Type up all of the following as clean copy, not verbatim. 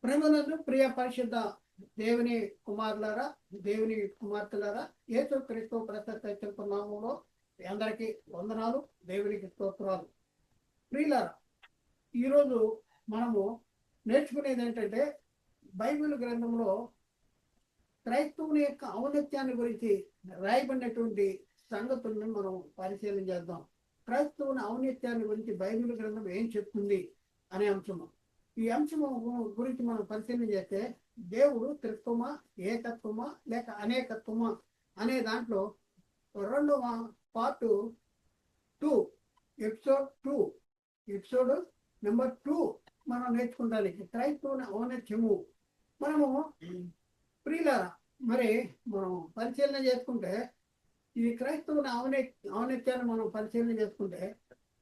ప్రభునందు ప్రియ పరిశుద్ధ దేవుని కుమారులారా, దేవుని కుమార్తెలారా, యేసు క్రీస్తు ప్రశస్త నామములో అందరికీ వందనాలు, దేవునికి స్తోత్రాలు. ప్రియులారా, ఈరోజు మనము నేర్చుకునేది ఏంటంటే, బైబిల్ గ్రంథంలో క్రైస్తవుని యొక్క ఔన్నత్యాన్ని గురించి రాయబడినటువంటి సంగతులను మనం పరిశీలన చేద్దాం. క్రైస్తవుని ఔన్నత్యాన్ని గురించి బైబిల్ గ్రంథం ఏం చెప్తుంది అనే అంశము. ఈ అంశం గురించి మనం పరిశీలన చేస్తే, దేవుడు త్రిత్వమా, ఏకత్వమా లేక అనేకత్వమా అనే దాంట్లో రెండవ పార్ట్ 2 ఎపిసోడ్ నెంబర్ 2 మనం నేర్చుకుంటానికి క్రైస్తవుని ఔన్నత్యము. మనము ప్రియులారా, మరి మనం పరిశీలన చేసుకుంటే, ఈ క్రైస్తవుని ఔన్నత్యాన్ని మనం పరిశీలన చేసుకుంటే,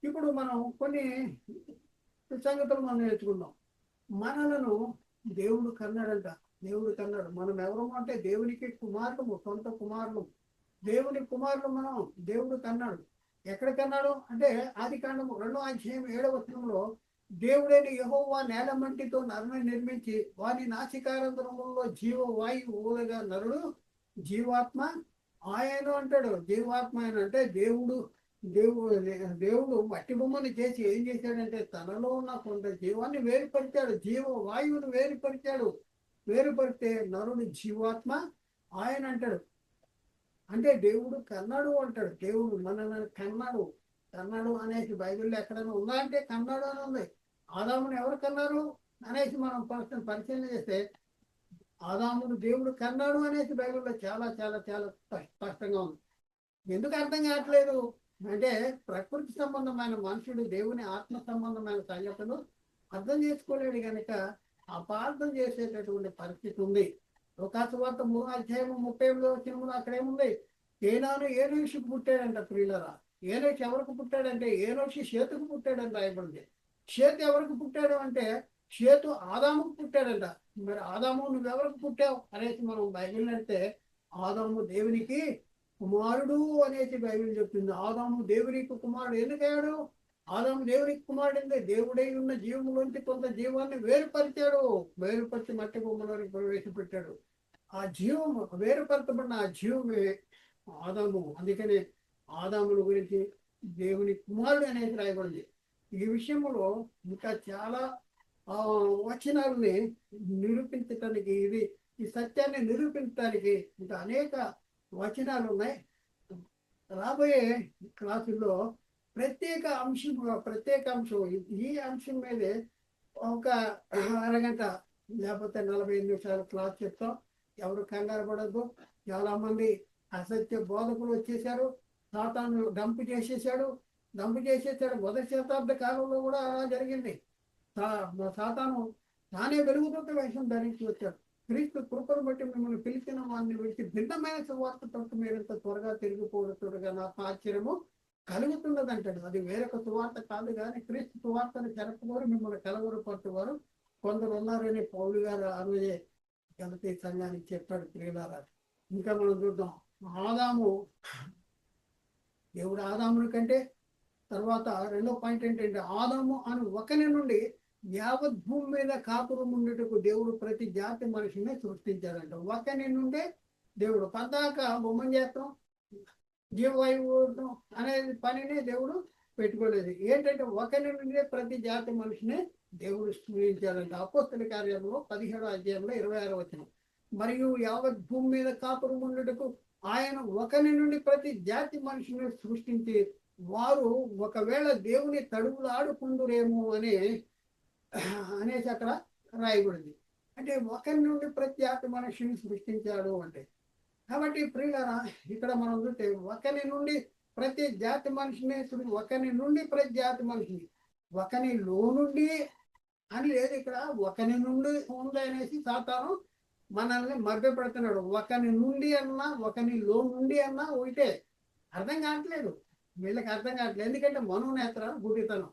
ఇప్పుడు మనం కొన్ని సంగతులు మనం నేర్చుకుందాం. మనలను దేవుడు కన్నాడంట. దేవుడు కన్నాడు. మనం ఎవరు అంటే దేవునికి కుమారులు, సొంత కుమారులు, దేవుని కుమారులు. మనం దేవుడు కన్నాడు. ఎక్కడ కన్నాడు అంటే ఆదికాండము 2:7 దేవుడైన యెహోవా నేల మంటితో నరుని నిర్మించి వారి నాసికారంధ్రములలో జీవవాయువు ఊదగా నరుడు జీవాత్మ ఆయన అంటాడు. జీవాత్మ ఆయన అంటే దేవుడు మట్టి బొమ్మని చేసి ఏం చేశాడంటే తనలో ఉన్న కొంత జీవాన్ని వేరుపరిచాడు, జీవ వాయువును వేరుపరితే నరుని జీవాత్మ ఆయన అంటాడు. అంటే దేవుడు కన్నాడు అంటాడు. దేవుడు మనల్ని కన్నాడు అనేసి బైబిల్లో ఎక్కడైనా ఉందా అంటే కన్నాడు అని ఉంది. ఆదామును ఎవరు కన్నారు అనేసి మనం పరిశీలన చేస్తే, ఆదామును దేవుడు కన్నాడు అనేసి బైబిల్లో చాలా చాలా చాలా స్పష్టంగా ఉంది. ఎందుకు అర్థం కావట్లేదు అంటే, ప్రకృతి సంబంధమైన మనుషుడు దేవుని ఆత్మ సంబంధమైన సంగతులు అర్థం చేసుకోలేడు కనుక అపార్థం చేసేటటువంటి పరిస్థితి ఉంది. లోకాసువార్త 3:38 అక్కడేముంది, ఏనాను ఏనోషుకు పుట్టాడంట. ప్రియులరా, ఏనోషు ఎవరికి పుట్టాడంటే ఏనోషు షేతుకు పుట్టాడని రాయబడింది. షేతు ఎవరికి పుట్టాడు అంటే షేతు ఆదాముకు పుట్టాడంట. మరి ఆదాము నువ్వెవరికి పుట్టావు అనేసి మనం బైబిల్ అంటే, ఆదాము దేవునికి కుమారుడు అనేసి బైబిల్ చెప్తుంది. ఆదాము దేవునికి కుమారుడు ఎందుకయ్యాడు? ఆదాము దేవునికి కుమారుడు అంటే దేవుడై ఉన్న జీవములోంచి కొంత జీవాన్ని వేరుపరిచి మట్టి బొమ్మలోనికి ప్రవేశపెట్టాడు. ఆ జీవము వేరుపరచబడిన ఆ జీవమే ఆదాము. అందుకనే ఆదాముల గురించి దేవుని కుమారుడు అనేది రాయబడింది. ఈ విషయంలో ఇంకా చాలా వచనాలని నిరూపించటానికి, ఈ సత్యాన్ని నిరూపించడానికి ఇంకా అనేక వచనాలు ఉన్నాయి. రాబోయే క్లాసుల్లో ప్రత్యేక అంశం ఈ అంశం మీదే ఒక అరగంట లేకపోతే 45 నిమిషాలు క్లాస్ చెప్తాం. ఎవరు కంగారు పడద్దు. చాలా మంది అసత్య బోధకులు వచ్చేసారు. సాతాను డంపు చేసేసాడు. మొదటి శతాబ్ద కాలంలో కూడా అలా జరిగింది. సాతాను తానే వెలుగుతూ వేషం ధరించి వచ్చాడు. క్రీస్తు కృపను బట్టి మిమ్మల్ని పిలిచిన వారిని విడిచి భిన్నమైన సువార్త తట్టు మీరంత త్వరగా తిరిగిపోవచ్చుగా నాకు ఆశ్చర్యము కలుగుతున్నదంటాడు. అది వేరొక సువార్త కాదు కానీ క్రీస్తు సువార్తను జరపవారు మిమ్మల్ని కలవరపరచువారు కొందరు ఉన్నారని పౌలు గారు ఆ రోజే గలతీ సంఘానికి చెప్పాడు. ప్రియులారా, ఇంకా మనం చూద్దాం. దేవుడు ఆదాముని కంటే తర్వాత రెండో పాయింట్ ఏంటంటే, ఆదాము అని ఒకని నుండి యావత్ భూమి మీద కాపురం ఉండేటకు దేవుడు ప్రతి జాతి మనిషిని సృష్టించాడంట. ఒకని నుండే దేవుడు పద్దాక బొమ్మను చేస్తాం, జీవవాయువు అనేది పనిని దేవుడు పెట్టుకోలేదు. ఏంటంటే ఒకని నుండే ప్రతి జాతి మనిషిని దేవుడు సృష్టించాడంట. అపోస్తల కార్యాలలో 17:26 మరియు యావత్ భూమి మీద కాపురం ఉండేటకు ఆయన ఒకని నుండి ప్రతి జాతి మనిషిని సృష్టించి వారు ఒకవేళ దేవుని తడువులు ఆడుకుందురేమో అనేసి అక్కడ రాయబడింది. అంటే ఒకరి నుండి ప్రతి జాతి మనిషిని సృష్టించాడు అంటే. కాబట్టి ప్రియులారా, ఇక్కడ మనం చూస్తే ఒకరి నుండి ప్రతి జాతి మనిషిని ఒకనిలో నుండి అని లేదు. ఇక్కడ ఒకని నుండి ఉంది అనేసి సాతాను మనల్ని మభ్యపెడుతున్నాడు. ఒకని నుండి అన్నా ఒకనిలో నుండి అన్నా ఒకటే. అర్థం కావట్లేదు వీళ్ళకి, ఎందుకంటే మనోనేత్రాలు గుడితనం.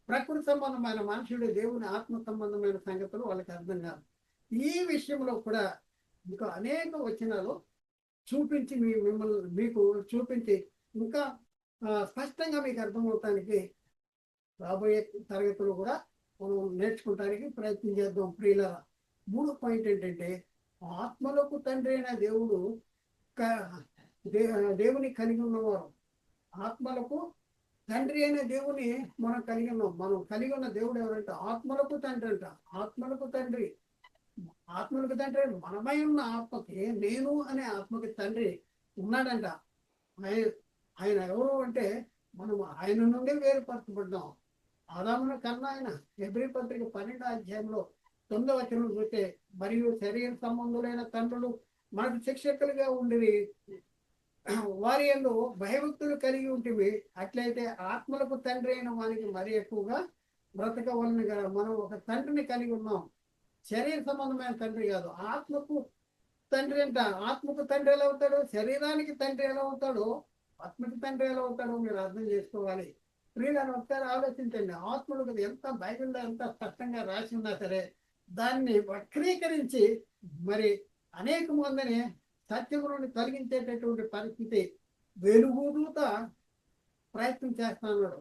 ప్రకృతి సంబంధమైన మనుషుడు దేవుని ఆత్మ సంబంధమైన సంగతులు వాళ్ళకి అర్థం కాదు. ఈ విషయంలో కూడా ఇంకా అనేక వచనాలు చూపించి మీకు చూపించి ఇంకా స్పష్టంగా మీకు అర్థమవటానికి రాబోయే తరగతులు కూడా మనం నేర్చుకోవడానికి ప్రయత్నం చేద్దాం ప్రియులారా. మూడో పాయింట్ ఏంటంటే ఆత్మలకు తండ్రి అయిన దేవుడు దేవుని కలిగి ఉన్నవారు. ఆత్మలకు తండ్రి అయిన దేవుని మనం కలిగి ఉన్నాం. మనం కలిగి ఉన్న దేవుడు ఎవరంటే ఆత్మలకు తండ్రి అంట. ఆత్మలకు తండ్రి, ఆత్మలకు తండ్రి మనమై ఉన్న ఆత్మకి, నేను అనే ఆత్మకి తండ్రి ఉన్నాడంట. ఆయన ఎవరు అంటే మనం ఆయన నుండి వేరుపరచబడ్డాం. ఆదామును కన్నా ఆయన హెబ్రీ పత్రిక 12వ అధ్యాయంలో 9వ వచనం చూస్తే, మరియు శరీర సంబంధులైన తండ్రులు మనకు శిక్షకులుగా ఉండి వారి యందు భయభక్తులు కలిగి ఉంటుంది. అట్లయితే ఆత్మలకు తండ్రి అయిన వానికి మరి ఎక్కువగా బ్రతకవలని కదా. మనం ఒక తండ్రిని కలిగి ఉన్నాం. శరీర సంబంధమైన తండ్రి కాదు, ఆత్మకు తండ్రి అంట. ఆత్మకు తండ్రి ఎలా అవుతాడు? శరీరానికి తండ్రి ఎలా అవుతాడో ఆత్మకి తండ్రి ఎలా అవుతాడో మీరు అర్థం చేసుకోవాలి. ప్రియులను ఒకసారి ఆలోచించండి. ఆత్మలకు ఎంత బైబిల్లో ఎంత స్పష్టంగా రాసి ఉన్నా సరే దాన్ని వక్రీకరించి మరి అనేక మందిని సత్యము నుండి తొలగించేటటువంటి పరిస్థితి వెలుగుదూత ప్రయత్నం చేస్తున్నాడు.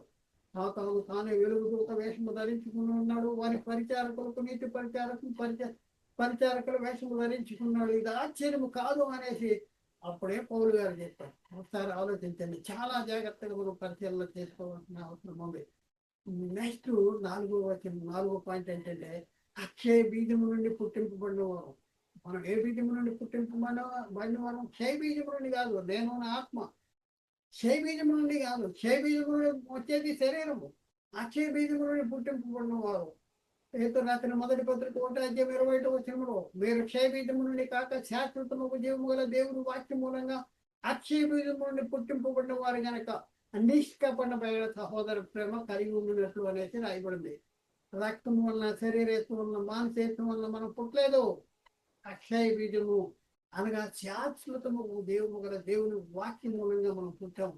తానే వెలుగుదూత వేషము ధరించుకుని ఉన్నాడు. వారి పరిచారకులకు, నీతి పరిచారకుల వేషము ధరించుకున్నాడు. ఇది ఆశ్చర్యము కాదు అనేసి అప్పుడే పౌలు గారు చెప్పారు. ఒకసారి ఆలోచించండి. చాలా జాగ్రత్తగా మనం పరిశీలన చేసుకోవాల్సిన అవసరం ఉంది. నెక్స్ట్ 4వ పాయింట్ ఏంటంటే అక్షయ బీజము నుండి పుట్టింపబడినవారు. మనం ఏ బీజము నుండి పుట్టింపబడిన వారు? క్షయ బీజము నుండి కాదు, నేను ఆత్మ. క్షయ బీజము నుండి కాదు, క్షయ బీజము నుండి వచ్చేది శరీరము. అక్షయ బీజము నుండి పుట్టింపబడిన వారు. పేతురు రాసిన మొదటి పత్రిక 1వ అధ్యాయం 21వ వచనంలో, మీరు క్షయ బీజము నుండి కాక శాశ్వతము జీవము గల దేవుని వాక్యం మూలంగా అక్షయ బీజము నుండి పుట్టింపబడిన వారు గనక నిష్కపటమైన సహోదర ప్రేమ కలిగి ఉండినట్లు అనేసి రాయబడింది. రక్తం వలన, శరీరేత్వం వలన, మానసేత్వం వలన మనం పుట్టలేదు. అక్షయ బీజము అనగా శాశ్వతము దేవుము గల దేవుని వాక్యం మూలంగా మనం పుట్టాము.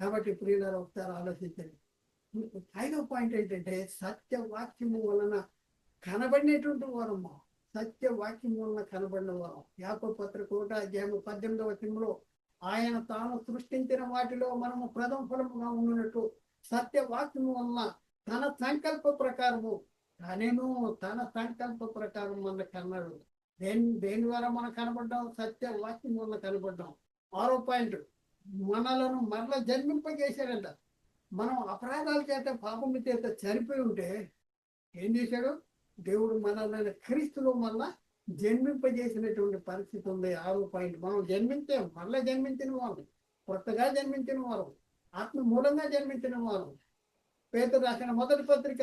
కాబట్టి ప్రియులారా ఒకసారి ఆలోచించండి. 5వ పాయింట్ ఏంటంటే సత్యవాక్యము వలన కనబడినటువంటి వారము. సత్యవాక్యం వలన కనబడిన వారం. యాకోబు పత్రిక 1వ అధ్యాయం 18వ వచనంలో, ఆయన తాను సృష్టించిన వాటిలో మనము ప్రథమ ఫలముగా ఉన్నట్టు సత్యవాక్యము వలన తన సంకల్ప ప్రకారము, తన సంకల్ప ప్రకారం మనకు అన్నాడు. దేని ద్వారా మనం కనబడ్డాం? సత్యవాక్యం వలన కనబడ్డాం. 6వ పాయింట్, మనలను మరల జన్మింపజేశాడంట. మనం అపరాధాల చేత, పాపము చేత చనిపోయి ఉంటే ఏం చేశాడు? దేవుడు మనల్ని క్రీస్తులో మళ్ళా జన్మింపజేసినటువంటి పరిస్థితి ఉంది. 6వ పాయింట్, మనం జన్మించాం, మళ్ళా జన్మించిన వారు, కొత్తగా జన్మించిన వారు, ఆత్మ మూలంగా జన్మించిన వారు. పేతురు రాసిన మొదటి పత్రిక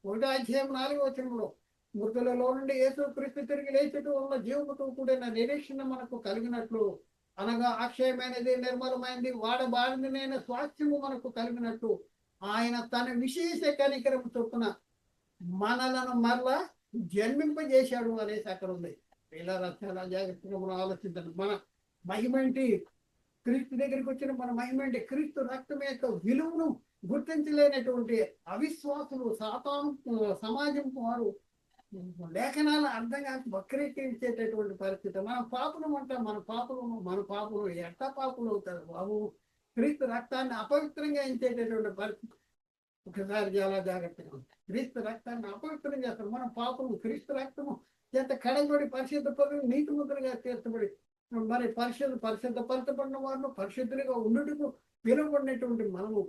1వ అధ్యాయం 4వ వచనంలో, మృతులలో నుండి యేసుక్రీస్తు తిరిగి లేచటం వల్ల జీవముతో కూడిన నిరీక్షణ మనకు కలిగినట్లు, అనగా అక్షయమైనది, నిర్మలమైనది, వాడబారినైన స్వాస్థ్యము మనకు కలిగినట్టు ఆయన తన విశేష కనికరము చొప్పున మనలను మరలా జన్మింపజేశాడు అనేసి అక్కడ ఉంది. ఇలా చాలా జాగ్రత్తగా మనం ఆలోచించండి. మన మహిమేంటి? క్రీస్తు దగ్గరికి వచ్చిన మన మహిమేంటి? క్రీస్తు రక్తం యొక్క విలువను గుర్తించలేనటువంటి అవిశ్వాసులు, సమాజం వారు లేఖనాలు అర్థం కాక వక్రీకరించేటటువంటి పరిస్థితి. మన పాపులు అంటాం. మన పాపులు ఎట్లా పాపులు అవుతారు బాబు? క్రీస్తు రక్తాన్ని అపవిత్రంగా ఎంచేటటువంటి పరిస్థితి. ఒకసారి చాలా జాగ్రత్తగా క్రీస్తు రక్తాన్ని అపవిత్రం చేస్తారు. మన పాపము క్రీస్తు రక్తము చేత కడగబడి పరిశుద్ధ పరులు నీతి ముద్రగా తీర్చబడి మరి పరిశుద్ధపరచబడిన వారిని పరిశుద్ధులుగా ఉండుటకు పిలువబడినటువంటి మనము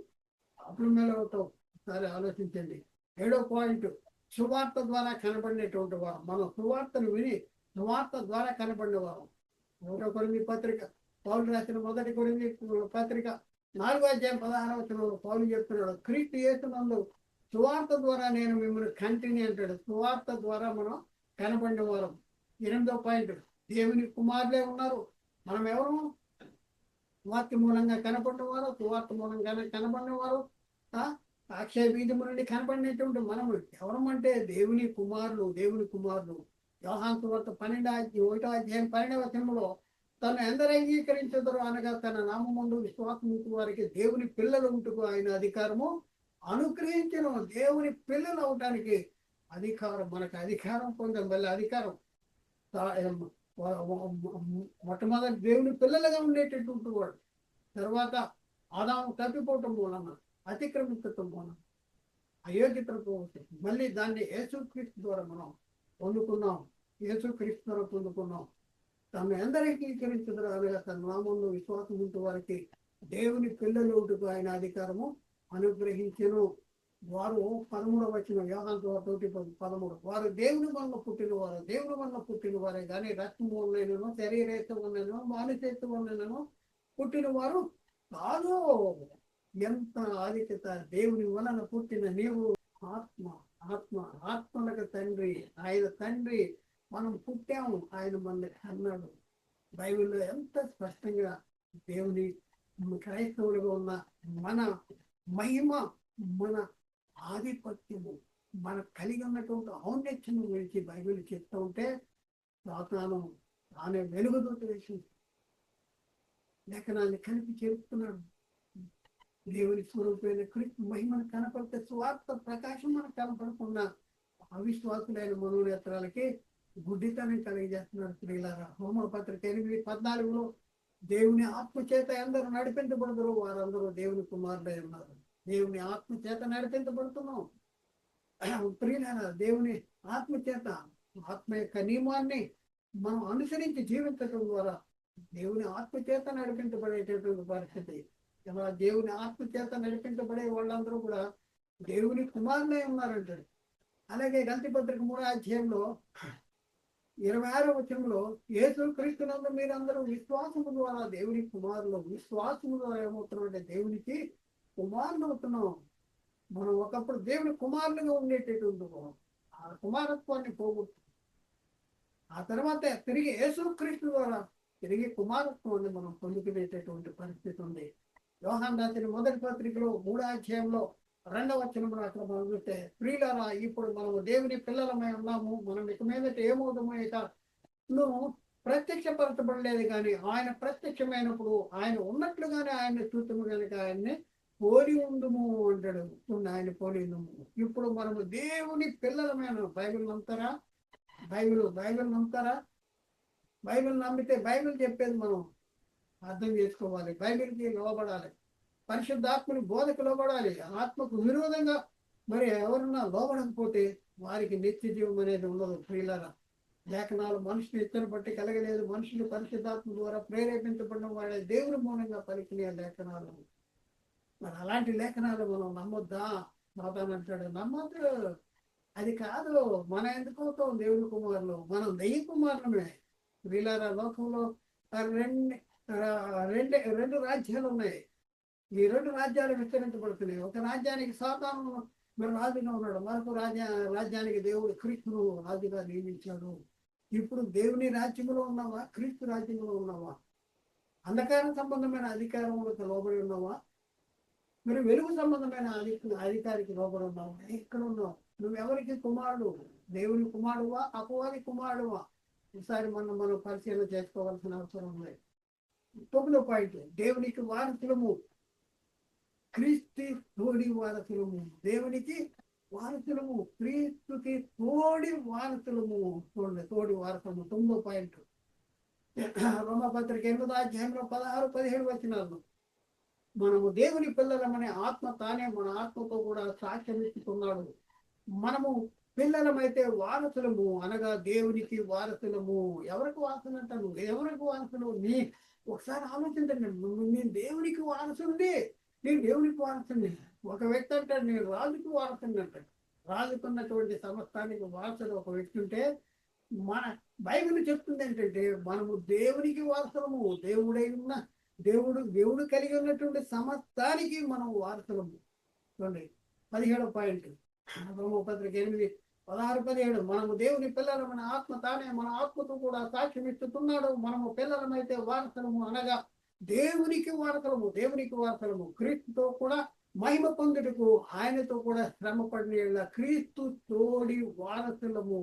అప్పుడు మేలవుతాం. ఒకసారి ఆలోచించండి. 7వ పాయింట్, సువార్త ద్వారా కనబడినటువంటి వారు. మనం సువార్తను విని సువార్త ద్వారా కనబడిన వారు. 1వ కొరింథీ పత్రిక, పౌలు రాసిన మొదటి కొరింథీ పత్రిక 4వ అధ్యాయం 16వ వచనంలో పౌలు చెప్తున్నాడు, క్రీస్తు యేసునందు సువార్త ద్వారా నేను మిమ్మల్ని కంటిని అంటాడు. సువార్త ద్వారా మనం కనబడిన వారు. 8వ పాయింట్, దేవుని కుమారులే ఉన్నారు. మనం ఎవరు? వాక్య మూలంగా కనబడిన వారు, సువార్త మూలంగా కనబడిన వారు, అక్షయ బీజము నుండి కనబడినటువంటి మనము ఎవరమంటే దేవుని కుమారులు. యోహాను సువార్త 1వ అధ్యాయం 12వ వచనంలో, తను ఎందరు అంగీకరించదరో అనగా తన నామముందు విశ్వాసముంచు వారికి దేవుని పిల్లలు ఉంటుకు ఆయన అధికారము అనుగ్రహించను. దేవుని పిల్లలు అవటానికి అధికారం, మనకు అధికారం పొందాం. మళ్ళీ అధికారం మొట్టమొదటి దేవుని పిల్లలుగా ఉండేటటువంటి వాడు. తర్వాత ఆదాము తప్పిపోవటం మూలన, అతిక్రమించటం మూలన, అయోగ్యతతో మళ్ళీ దాన్ని యేసుక్రీస్తు ద్వారా మనం పొందుకున్నాం. యేసుక్రీస్తు ద్వారా పొందుకున్నాం. తమ అందరికీ కరించుదురు అనగా తన నామంలో విశ్వాసం ఉంటూ వారికి దేవుని పిల్లలుటకు ఆయన అధికారము అనుగ్రహించెను. వారు 13వ వచనం యోహాను సువార్త 1:13 వారు దేవుని వలన పుట్టినవారు, దేవుని వలన పుట్టినవారే కానీ రక్తము వలనను శరీరేత్తు వలనను మానసేత్తు వలనను పుట్టినవారు కాదు. ఎంత ఆధిక్యత! దేవుని వలన పుట్టిన నీవు ఆత్మ, ఆత్మ ఆత్మలకు తండ్రి, ఆయన తండ్రి. మనం పుట్టాము, ఆయన మన అన్నాడు. బైబిల్లో ఎంత స్పష్టంగా దేవుని క్రైస్తవులుగా ఉన్న మన మహిమ, మన ఆధిపత్యము, మన కలిగి ఉన్నటువంటి ఔన్నత్యం గురించి బైబిల్ చెప్తూ ఉంటే సాతాను తానే వెలుగుదూత వేసి లేఖనాన్ని కలిపి చెప్తున్నాడు. దేవుని స్వరూపమైన క్రీస్తు మహిమను కనపడితే స్వార్థ ప్రకాశం మనకు కనపడకుండా అవిశ్వాసులైన మనోనేత్రాలకి గుడ్డితనం కలిగజేస్తున్నాడు. స్త్రీలారా, హోమపత్రిక 8:14 దేవుని ఆత్మ చేత అందరూ నడిపించబడదురు, వారందరూ దేవుని కుమారులై ఉన్నారు. దేవుని ఆత్మ చేత నడిపించబడుతున్నాం. ప్రియులారా, దేవుని ఆత్మ చేత, ఆత్మ యొక్క నియమాన్ని మనం అనుసరించి జీవించడం ద్వారా దేవుని ఆత్మ చేత నడిపించబడేటటువంటి పరిస్థితి. ఇలా దేవుని ఆత్మ చేత నడిపించబడే వాళ్ళందరూ కూడా దేవుని కుమారులై ఉన్నారంటాడు. అలాగే గలతీ పత్రిక 3వ అధ్యాయంలో 26వ వచనంలో యేసుక్రీస్తునందు మీరందరూ విశ్వాసము ద్వారా దేవుని కుమారులు. విశ్వాసము ద్వారా ఏమవుతున్నాం అంటే దేవునికి కుమారులు అవుతున్నాం. మనం ఒకప్పుడు దేవుని కుమారులుగా ఉండేటటువంటి ఆ కుమారత్వాన్ని పోగొట్టు ఆ తర్వాత తిరిగి యేసుక్రీస్తు ద్వారా తిరిగి కుమారత్వాన్ని మనం పొందుకునేటటువంటి పరిస్థితి ఉంది. యోహాను రాసిన మొదటి పత్రికలో 3వ అధ్యాయంలో 2వ వచనంలో అక్కడ మనం చూస్తే, ప్రియులారా, ఇప్పుడు మనము దేవుని పిల్లలమై ఉన్నాము, మనం ఇక మీదట ఏమవుతామో ఇక నువ్వు ప్రత్యక్షపరచబడలేదు కానీ ఆయన ప్రత్యక్షమైనప్పుడు ఆయన ఉన్నట్లుగానే ఆయన్ని చూతుము కనుక ఆయన్ని పోలి ఉండుము అంటాడు. ఆయన పోలి ఉండుము. ఇప్పుడు మనము దేవుని పిల్లలమైన బైబిల్ నమ్ముతారా? బైబిల్ నమ్ముతారా? బైబిల్ నమ్మితే బైబిల్ చెప్పేది మనం అర్థం చేసుకోవాలి, బైబిల్కి లోబడాలి, పరిశుద్ధాత్మని బోధకు లోబడాలి. ఆత్మకు విరోధంగా మరి ఎవరన్నా లోబడకపోతే వారికి నిత్య జీవం అనేది ఉండదు. ప్రియులారా, లేఖనాలు మనుషులు ఇతను బట్టి కలగలేదు, మనుషులు పరిశుద్ధాత్మ ద్వారా ప్రేరేపించబడిన వాడే దేవుని మూలంగా పలికిన లేఖనాలు. మరి అలాంటి లేఖనాలు మనం నమ్మొద్దా? సాతానంటాడు నమ్మొద్దు, అది కాదు. మనం ఎందుకు అవుతాం దేవుని కుమారులు? మనం దెయ్య కుమారులమే. ప్రియులారా, లోకంలో రెండు రాజ్యాలు ఉన్నాయి. ఈ 2 రాజ్యాలు విస్తరించబడుతున్నాయి. ఒక రాజ్యానికి సాతాను మరి రాజుగా ఉన్నాడు, మరొక రాజ్యానికి దేవుడు క్రీస్తును రాజుగా నియమించాడు. ఇప్పుడు దేవుని రాజ్యంలో ఉన్నావా? క్రీస్తు రాజ్యంలో ఉన్నావా? అంధకార సంబంధమైన అధికారంలో లోబడి ఉన్నావా? మరి వెలుగు సంబంధమైన అధికారికి లోబడి ఉన్నావా? ఎక్కడ ఉన్నావు? నువ్వెవరికి కుమారుడు? దేవుని కుమారుడువా, అపవాది కుమారుడువా? ఈసారి మనం పరిశీలన చేసుకోవాల్సిన అవసరం ఉంది. 9వ పాయింట్, దేవునికి వారసులము, క్రీస్తు తోడి వారసులము. దేవునికి వారసులము, క్రీస్తుకి తోడి వారసులము. చూడండి, తోడి వారసులము. 9వ పాయింట్, రోమపత్రిక 8వ అధ్యాయంలో 16-17 వచనాలు. మనము దేవుని పిల్లలమనే ఆత్మ తానే మన ఆత్మతో కూడా సాక్ష్యం ఇస్తున్నాడు. మనము పిల్లలమైతే వారసులము, అనగా దేవునికి వారసులము. ఎవరికి వారసులు అంటాను? ఎవరికి వారసులు? ఒకసారి ఆలోచించండి. నేను దేవునికి వారసుంది, నేను దేవునికి వారసుని. ఒక వ్యక్తి అంటాడు నేను రాజుకి వారసుని అంటాడు. రాజుకున్నటువంటి సమస్తానికి వారసుడు ఒక వ్యక్తి ఉంటే, మన బైబిల్ చెప్తుంది ఏంటంటే మనము దేవునికి వారసులము. దేవుడు కలిగి ఉన్నటువంటి సమస్తానికి మనం వారసులము. చూడండి, 17వ పాయింట్, రోమపత్రిక 8:16-17 మనము దేవుని పిల్లలు, మన ఆత్మ తానే మన ఆత్మతో కూడా సాక్ష్యం ఇస్తున్నాడు. మనము పిల్లలమైతే వారసులము, అనగా దేవునికి వారసులము. క్రీస్తుతో కూడా మహిమ పొందుటకు ఆయనతో కూడా శ్రమ పడిన క్రీస్తు తోడి వారసులము.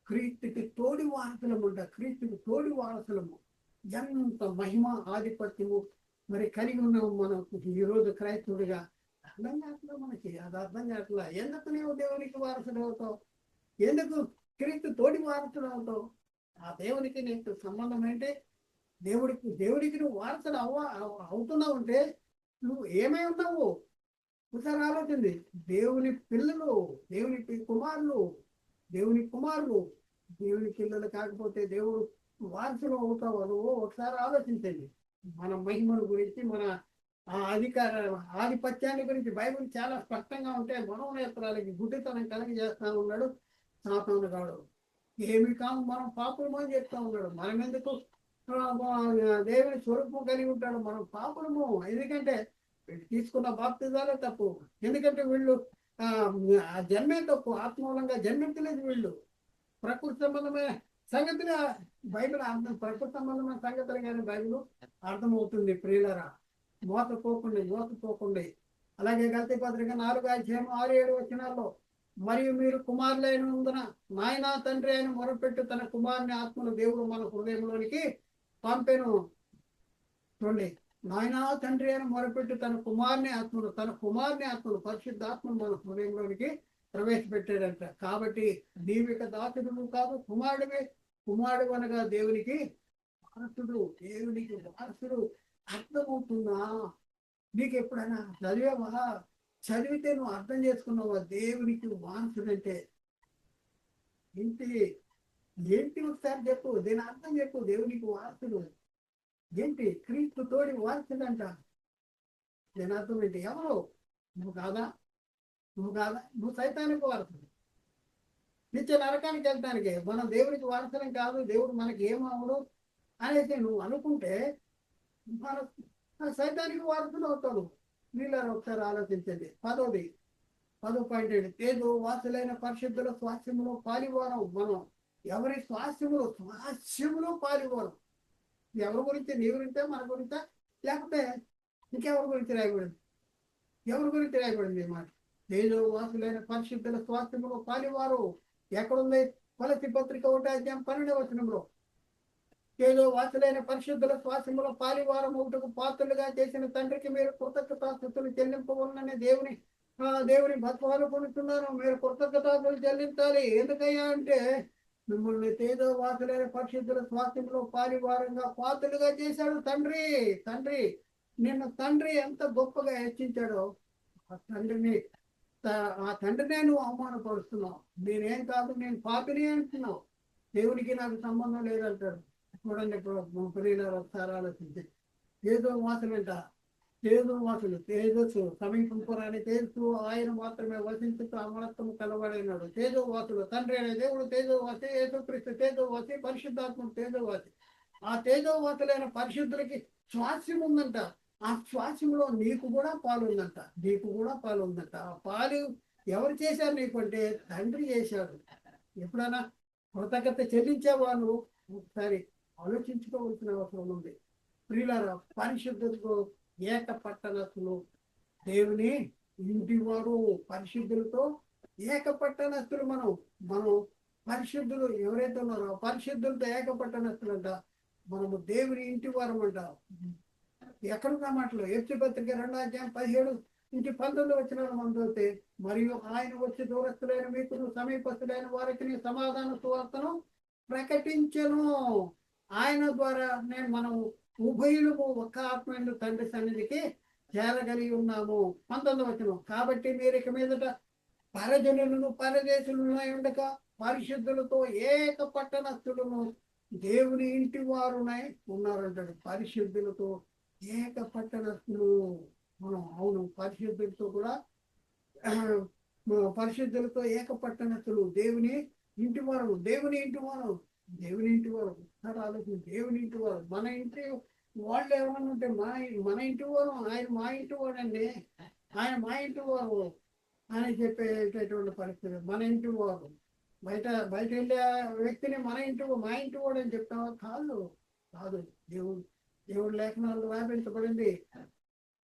క్రీస్తుకి తోడి వారసులము అంట. క్రీస్తుకి తోడి వారసులము. ఎంత మహిమ ఆధిపత్యము మరి కలిగి ఉన్నాము మనకు ఈరోజు క్రైస్తవుడిగా. అర్థం కావట్లేదు మనకి, అది అర్థం కావట్లా. ఎందుకు నీవు దేవునికి వారసుడు అవుతావు? ఎందుకు క్రీస్తు తోడి వారసుడు అవుతావు? ఆ దేవునికి నీకు సంబంధం ఏంటి? దేవుడికి నువ్వు వారసుడు అవుతున్నావు అంటే నువ్వు ఏమై ఉన్నావు? ఒకసారి ఆలోచింది. దేవుని పిల్లలు, దేవుని కుమారులు. దేవుని పిల్లలు కాకపోతే దేవుడు వారసులు అవుతావు. నువ్వు ఒకసారి ఆలోచించండి. మన మహిమను గురించి, మన ఆ అధికార ఆధిపత్యాన్ని గురించి బైబిల్ చాలా స్పష్టంగా ఉంటే మనోనేత్రాలకి గుడ్డితనం కలిగజేస్తా ఉన్నాడు సాతాను గాడు. ఏమి కాము మనం పాపులము అని చెప్తా ఉన్నాడు. మనం ఎందుకు దేవుని స్వరూపం కలిగి ఉంటాడు. మనం పాపులము. ఎందుకంటే వీళ్ళు తీసుకున్న బాప్తిజాలే తప్పు. ఎందుకంటే వీళ్ళు ఆ ఆ జన్మే తప్పు. ఆత్మూలంగా జన్మించలేదు వీళ్ళు. ప్రకృతి సంబంధమైన సంగతులు బైబిల్ అర్థం, ప్రకృతి సంబంధమైన సంగతులు కానీ బైబిల్ అర్థమవుతుంది ప్రియులరా. మోసపోకుండా. అలాగే గల్తీ పత్రిక 4:6-7 మరియు మీరు కుమారులైనందున నాయనా తండ్రి అయిన మొరపెట్టు తన కుమారుని ఆత్మను దేవుడు మన హృదయంలోనికి పంపెను. చూడండి, నాయనా తండ్రి అయిన మొరపెట్టు తన కుమారుని ఆత్మను పరిశుద్ధాత్మను మన హృదయంలోనికి ప్రవేశపెట్టాడంట. కాబట్టి నీవిక దాసుడు కాదు, కుమారుడు అనగా దేవునికి వారసుడు. అర్థమవుతుందా? నీకు ఎప్పుడైనా చదివావా? చదివితే నువ్వు అర్థం చేసుకున్నావా? దేవునికి వారసుడు అంటే ఏంటి ఒకసారి చెప్పు. దీని అర్థం చెప్పు. దేవునికి వారసుడు ఏంటి? క్రీస్తు తోడి వారసుడు అంట. దీని అర్థం ఏంటి? ఎవరు? నువ్వు కాదా? నువ్వు సైతానికి వారసుడు. నిత్య నరకానికి వెళ్తానికి. మనం దేవునికి వారసులం కాదు, దేవుడు మనకి ఏమవుడు అనేసి నువ్వు అనుకుంటే మన సైతానికి వారసులు అవుతాడు. వీళ్ళని ఒకసారి ఆలోచించండి. 10.7 తేజో వాసులైన పరిశుద్ధుల స్వాస్థ్యములో పాలివారం. మనం ఎవరి స్వాస్థ్యములో పాలివారం. ఎవరి గురించి? నీ గురించా, మన గురించా, లేకపోతే ఇంకెవరి గురించి రాయబడింది? ఎవరి గురించి రాయబడింది మాట? తేజో వాసులైన పరిశుద్ధుల స్వాస్థ్యములో పాలివారు ఎక్కడుంది? కొలసి పత్రిక 1:12 తేజో వాసులైన పరిశుద్ధుల స్వాస్థ్యములో పాలివారం ఒకటికి పాత్రలుగా చేసిన తండ్రికి మీరు కృతజ్ఞతాస్తుతులు చెల్లింపవలనని దేవుని భక్తులు పొందుతున్నారు. మీరు కృతజ్ఞతాస్తుతులు చెల్లించాలి. ఎందుకయ్యా అంటే మిమ్మల్ని తేజో వాసులైన పరిశుద్ధుల స్వాస్థ్యంలో పాలివారంగా పాత్రలుగా చేశాడు తండ్రి. నిన్ను తండ్రి ఎంత గొప్పగా హెచ్చించాడో ఆ తండ్రినే నువ్వు అవమానపరుస్తున్నావు. నేనేం కాదు, నేను పాపిని అంటున్నావు. దేవునికి నాకు సంబంధం లేదంటాడు. చూడండి, ఇప్పుడు ప్రియులారా ఒకసారి ఆలోచించి. తేజస్సు సమీపింపురాని తేజస్సు ఆయన మాత్రమే వసించుతూ అమరత్వము కలవాడైనాడు. తేజోవాసులు తండ్రి అనే దేవుడు తేజోవాసి, యేసుక్రీస్తు తేజోవాసి, పరిశుద్ధాత్మ తేజోవాసి. ఆ తేజోవాసులైన పరిశుద్ధులకి స్వాస్యం ఉందంట. ఆ స్వాస్యంలో నీకు కూడా పాలు ఉందంట. ఆ పాలు ఎవరు చేశారు నీకు అంటే తండ్రి చేశాడు. ఎప్పుడైనా కృతజ్ఞత చెల్లించేవాళ్ళు ఒకసారి ఆలోచించుకోవాల్సిన అవసరం ఉంది. ప్రియులారా, పరిశుద్ధులతో ఏక పట్టణస్తులు దేవుని ఇంటివారు. పరిశుద్ధులతో ఏక పట్టణస్తులు. మనం పరిశుద్ధులు ఎవరైతే ఉన్నారో పరిశుద్ధులతో ఏక పట్టణస్తులు అంట. మనము దేవుని ఇంటి వారం అంట. ఎక్కడున్న మాటలు? ఎఫ్సీ పత్రిక 2:17-19 మనం చదివితే, మరియు ఆయన వచ్చి దూరస్తులైన మీకు సమీపస్తులైన వారికి సమాధాన సువార్తను ప్రకటించెను. ఆయన ద్వారా మనం ఉభయులము ఒక్క ఆత్మ తండ్రి సన్నిధికి చేరగలిగి ఉన్నాము. 19 కాబట్టి మీరు ఇక మీదట పరజనులను పరదేశులను ఉండక పరిశుద్ధులతో ఏక పట్టణస్థులను దేవుని ఇంటి వారునై ఉన్నారంటాడు. పరిశుద్ధులతో ఏక పట్టణస్థులు అవును, పరిశుద్ధులతో కూడా పరిశుద్ధులతో ఏక పట్టణస్థులు దేవుని ఇంటివారు. ఆలోచన. దేవుని ఇంటి వారు. మన ఇంటి వాళ్ళు ఏమన్నా ఉంటే మన ఇంటి వారు, ఆయన మా ఇంటి వాడండి, ఆయన మా ఇంటి వారు అని చెప్పేటటువంటి పరిస్థితి. మన ఇంటి వారు. బయట వెళ్ళే వ్యక్తిని మా ఇంటి వాడు అని చెప్తావా? కాదు. దేవుడు లేఖనాలు రాయించబడింది.